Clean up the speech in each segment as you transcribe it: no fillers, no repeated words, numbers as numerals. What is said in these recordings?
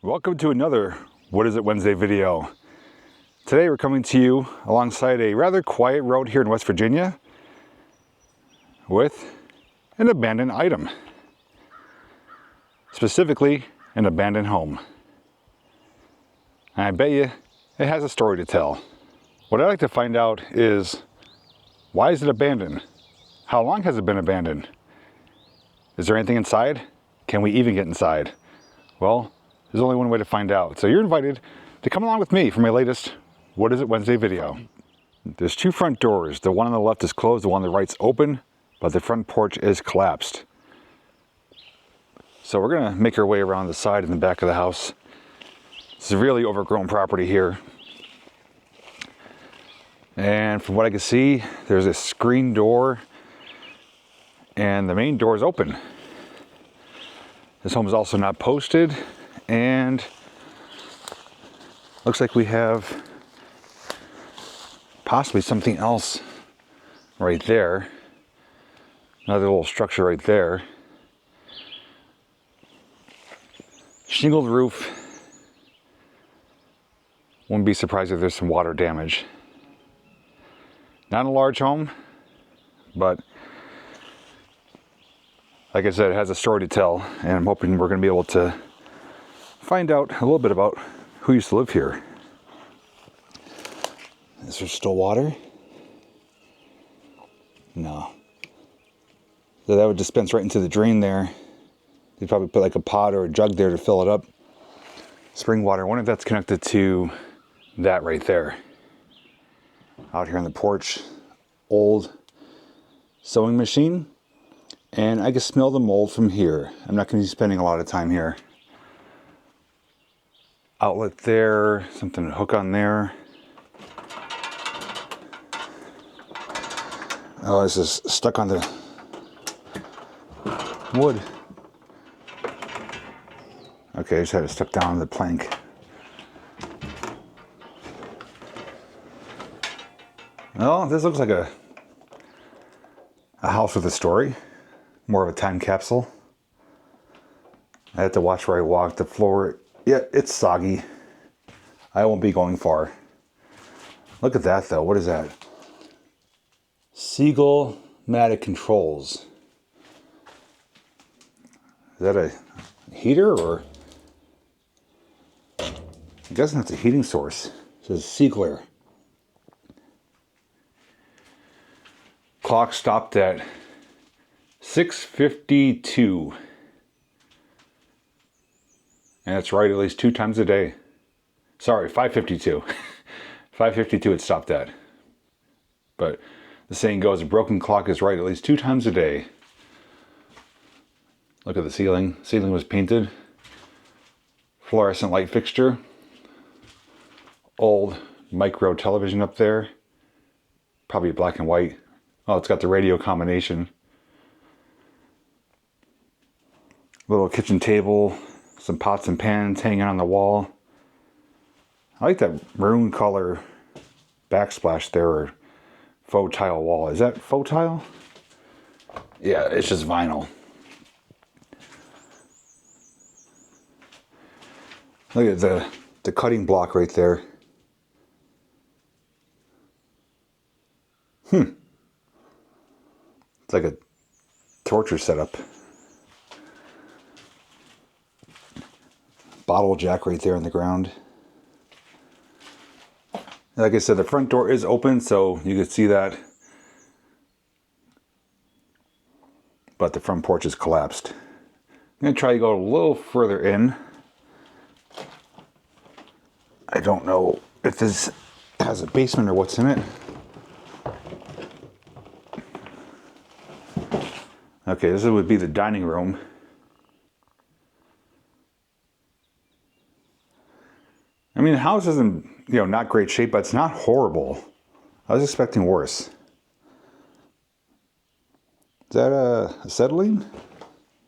Welcome to another What Is It Wednesday video. Today we're coming to you alongside a rather quiet road here in West Virginia with an abandoned item. Specifically, an abandoned home. And I bet you it has a story to tell. What I'd like to find out is, why is it abandoned? How long has it been abandoned? Is there anything inside? Can we even get inside? Well, there's only one way to find out. So you're invited to come along with me for my latest What Is It Wednesday video. There's two front doors. The one on the left is closed, the one on the right's open, but the front porch is collapsed. So we're gonna make our way around the side and the back of the house. Severely overgrown property here. And from what I can see, there's a screen door and the main door is open. This home is also not posted, and looks like we have possibly something else right there. Another little structure right there. Shingled roof. Wouldn't be surprised if there's some water damage. Not a large home, but like I said, it has a story to tell, and I'm hoping we're going to be able to find out a little bit about who used to live here. Is there still water? No. So that would dispense right into the drain there. They'd probably put like a pot or a jug there to fill it up. Spring water. I wonder if that's connected to that right there. Out here on the porch, old sewing machine. And I can smell the mold from here. I'm not going to be spending a lot of time here. Outlet there, something to hook on there. Oh, this is stuck on the wood. Okay, I just had it stuck down on the plank. Well, this looks like a house with a story. More of a time capsule. I have to watch where I walk. The floor, yeah, it's soggy. I won't be going far. Look at that though. What is that? Seagull Matic Controls. Is that a heater or? I'm guessing that's a heating source. It says Seagler. Clock stopped at 6:52. And that's right, at least 2 times a day. Sorry, 5:52. 5:52 it stopped at. But the saying goes, a broken clock is right at least 2 times a day. Look at the ceiling. Ceiling was painted. Fluorescent light fixture. Old micro television up there. Probably black and white. Oh, it's got the radio combination. Little kitchen table. Some pots and pans hanging on the wall. I like that maroon color backsplash there, or faux tile wall. Is that faux tile? Yeah, it's just vinyl. Look at the cutting block right there. It's like a torture setup. Bottle jack right there on the ground. Like I said, the front door is open, so you can see that. But the front porch is collapsed. I'm going to try to go a little further in. I don't know if this has a basement or what's in it. Okay, this would be the dining room. I mean, the house is in, not great shape, but it's not horrible. I was expecting worse. Is that a acetylene?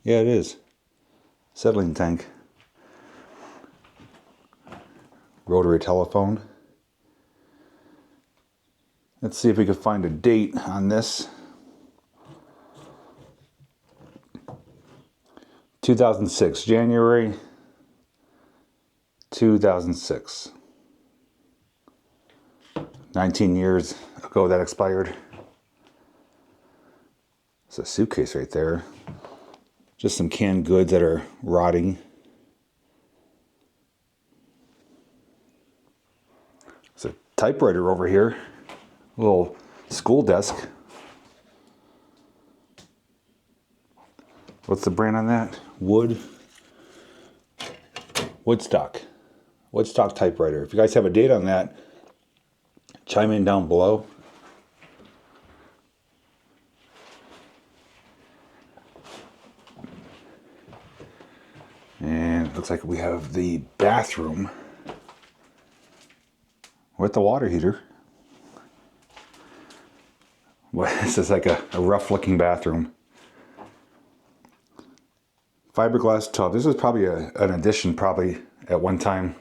Yeah, it is. Acetylene tank. Rotary telephone. Let's see if we can find a date on this. 2006, January 2006. 19 years ago that expired. It's a suitcase right there. Just some canned goods that are rotting. There's a typewriter over here. A little school desk. What's the brand on that? Woodstock. Woodstock typewriter. If you guys have a date on that, chime in down below. And it looks like we have the bathroom with the water heater. Well, this is like a rough looking bathroom. Fiberglass tub. This is probably an addition probably at one time.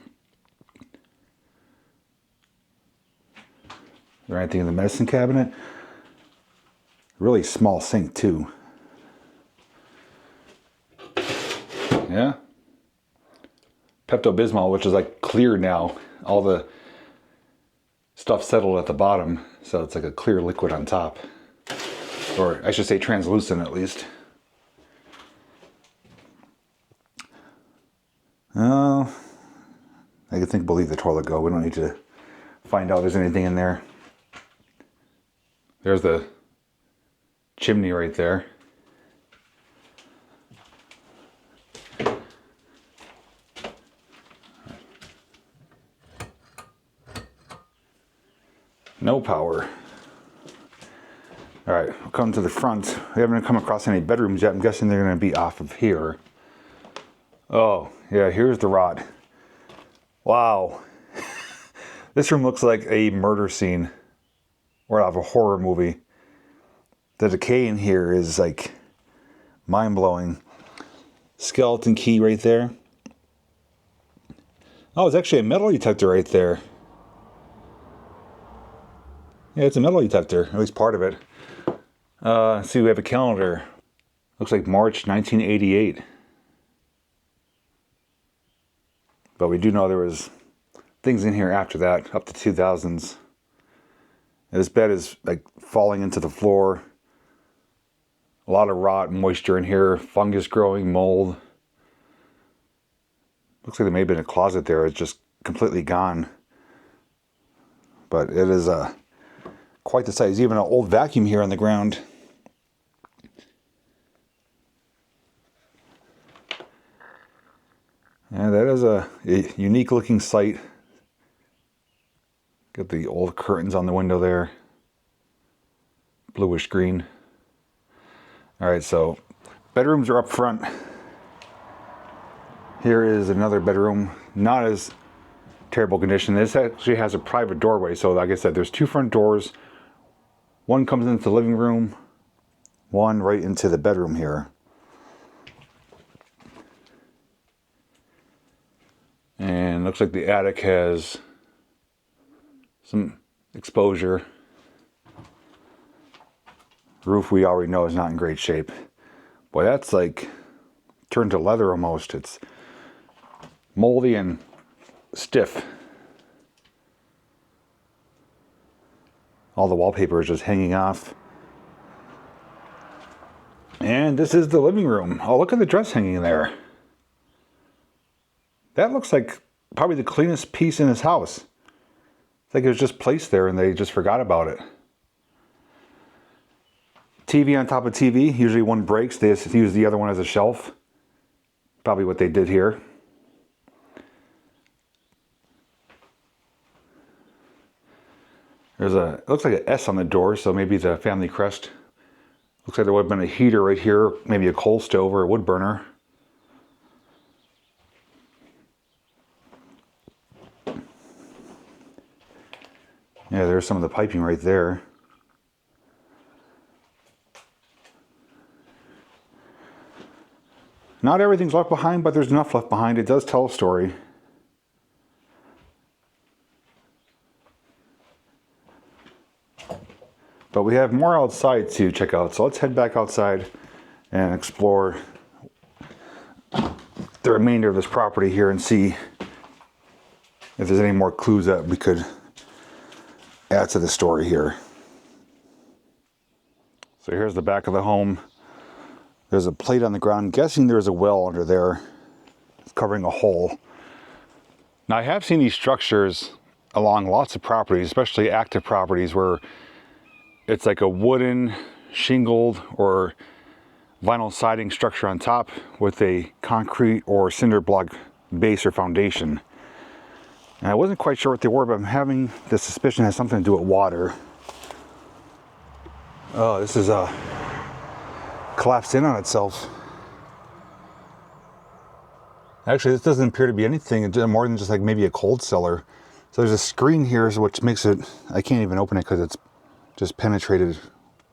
Is there anything in the medicine cabinet? Really small sink too. Yeah. Pepto-Bismol, which is like clear now. All the stuff settled at the bottom, so it's like a clear liquid on top. Or I should say translucent at least. Oh, I think we'll leave the toilet go. We don't need to find out if there's anything in there. There's the chimney right there. No power. All right, we'll come to the front. We haven't come across any bedrooms yet. I'm guessing they're going to be off of here. Oh, yeah, here's the rot. Wow. This room looks like a murder scene or out of a horror movie. The decay in here is like mind-blowing. Skeleton key right there. Oh, it's actually a metal detector right there. Yeah, it's a metal detector, at least part of it. See, we have a calendar. Looks like March 1988. But we do know there was things in here after that, up to 2000s. And this bed is like falling into the floor. A lot of rot and moisture in here, fungus growing, mold. Looks like there may have been a closet there. It's just completely gone. But it is quite the size. Even an old vacuum here on the ground. Yeah, that is a unique looking site. Got the old curtains on the window there. Bluish green. All right, so bedrooms are up front. Here is another bedroom. Not as terrible condition. This actually has a private doorway. So like I said, there's two front doors. One comes into the living room. One right into the bedroom here. And looks like the attic has some exposure. Roof we already know is not in great shape. Boy, that's like turned to leather almost. It's moldy and stiff. All the wallpaper is just hanging off. And this is the living room. Oh, look at the dress hanging there. That looks like probably the cleanest piece in this house. It's like it was just placed there and they just forgot about it. TV on top of TV. Usually one breaks. They just use the other one as a shelf. Probably what they did here. There's a, it looks like an S on the door, so maybe the family crest. Looks like there would have been a heater right here, maybe a coal stove or a wood burner. Yeah, there's some of the piping right there. Not everything's left behind, but there's enough left behind. It does tell a story. But we have more outside to check out, so let's head back outside and explore the remainder of this property here and see if there's any more clues that we could add to the story here. So here's the back of the home. There's a plate on the ground. I'm guessing there's a well under there. It's covering a hole. Now I have seen these structures along lots of properties, especially active properties, where it's like a wooden, shingled, or vinyl siding structure on top with a concrete or cinder block base or foundation. And I wasn't quite sure what they were, but I'm having the suspicion it has something to do with water. Oh, this is collapsed in on itself. Actually, this doesn't appear to be anything more than just like maybe a cold cellar. So there's a screen here, which makes it, I can't even open it because it's just penetrated,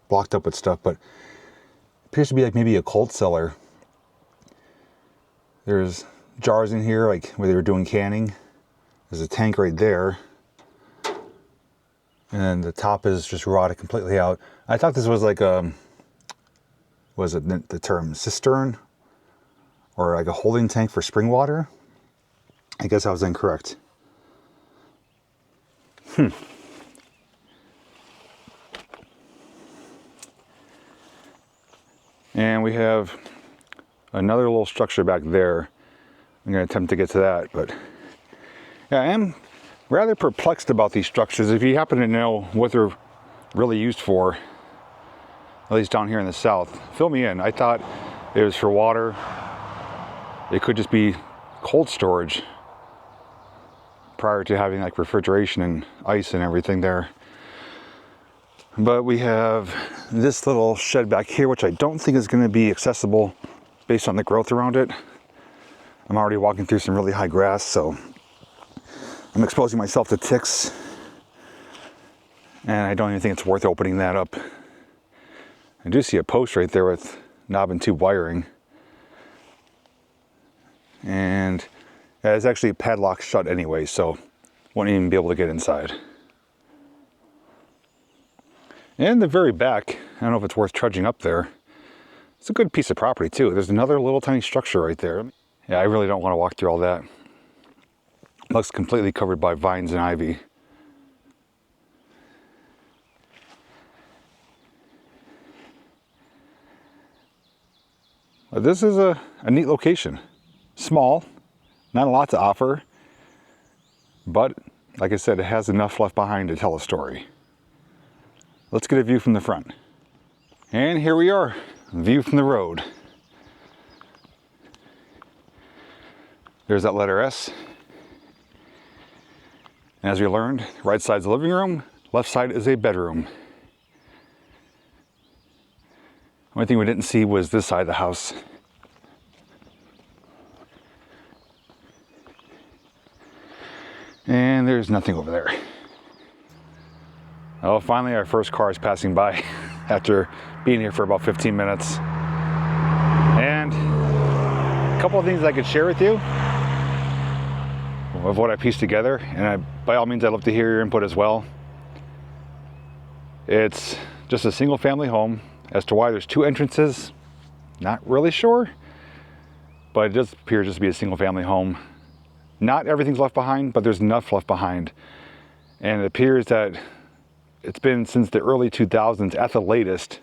blocked up with stuff, but it appears to be like maybe a cold cellar. There's jars in here, like where they were doing canning. There's a tank right there. And then the top is just rotted completely out. I thought this was like a, was it the term cistern? Or like a holding tank for spring water? I guess I was incorrect. And we have another little structure back there. I'm going to attempt to get to that, but yeah, I am rather perplexed about these structures. If you happen to know what they're really used for, at least down here in the south, fill me in. I thought it was for water. It could just be cold storage prior to having like refrigeration and ice and everything there. But we have this little shed back here, which I don't think is going to be accessible based on the growth around it. I'm already walking through some really high grass, so I'm exposing myself to ticks. And I don't even think it's worth opening that up. I do see a post right there with knob and tube wiring. And it's actually padlocked shut anyway, so won't even be able to get inside. And the very back, I don't know if it's worth trudging up there. It's a good piece of property too. There's another little tiny structure right there. Yeah, I really don't want to walk through all that. Looks completely covered by vines and ivy. But this is a neat location. Small, not a lot to offer, but like I said, it has enough left behind to tell a story. Let's get a view from the front. And here we are, view from the road. There's that letter S. And as we learned, right side's the living room, left side is a bedroom. Only thing we didn't see was this side of the house. And there's nothing over there. Oh, finally our first car is passing by after being here for about 15 minutes. And a couple of things I could share with you of what I pieced together, and by all means I'd love to hear your input as well. It's just a single family home. As to why there's two entrances, not really sure, but it does appear just to be a single family home. Not everything's left behind, but there's enough left behind. And it appears that it's been since the early 2000s at the latest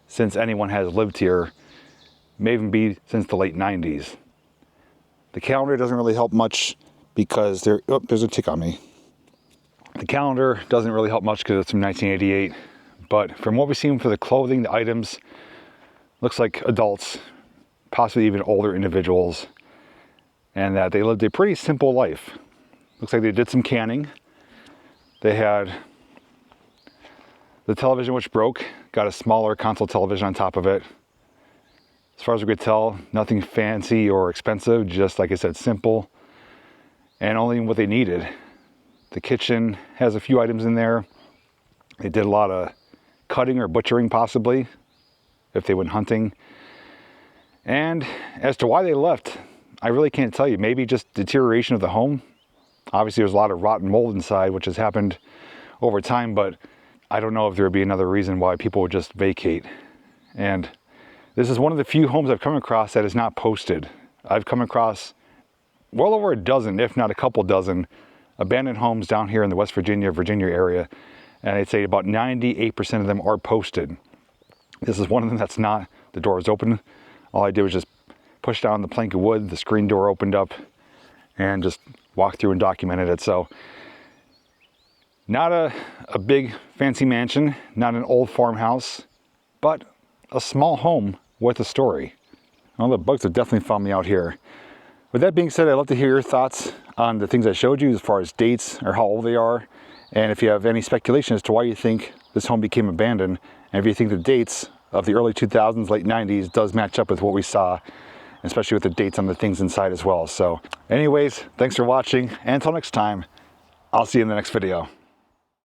since anyone has lived here. May even be since the late 90s. The calendar doesn't really help much because there's a tick on me. The calendar doesn't really help much because it's from 1988. But from what we've seen for the clothing, the items, looks like adults, possibly even older individuals, and that they lived a pretty simple life. Looks like they did some canning. They had the television, which broke, got a smaller console television on top of it. As far as we could tell, nothing fancy or expensive, just like I said, simple, and only what they needed. The kitchen has a few items in there. They did a lot of cutting or butchering possibly, if they went hunting. And as to why they left, I really can't tell you. Maybe just deterioration of the home. Obviously there's a lot of rotten mold inside, which has happened over time, but I don't know if there would be another reason why people would just vacate. And this is one of the few homes I've come across that is not posted. I've come across well over a dozen, if not a couple dozen, abandoned homes down here in the West Virginia area, and I'd say about 98% of them are posted. This is one of them that's not. The door is open. All I did was just push down the plank of wood, the screen door opened up, and just walked through and documented it. So not a big fancy mansion, not an old farmhouse, but a small home with a story. Well, the bugs have definitely found me out here. With that being said, I'd love to hear your thoughts on the things I showed you as far as dates or how old they are. And if you have any speculation as to why you think this home became abandoned, and if you think the dates of the early 2000s, late 90s does match up with what we saw, especially with the dates on the things inside as well. So anyways, thanks for watching. And until next time, I'll see you in the next video.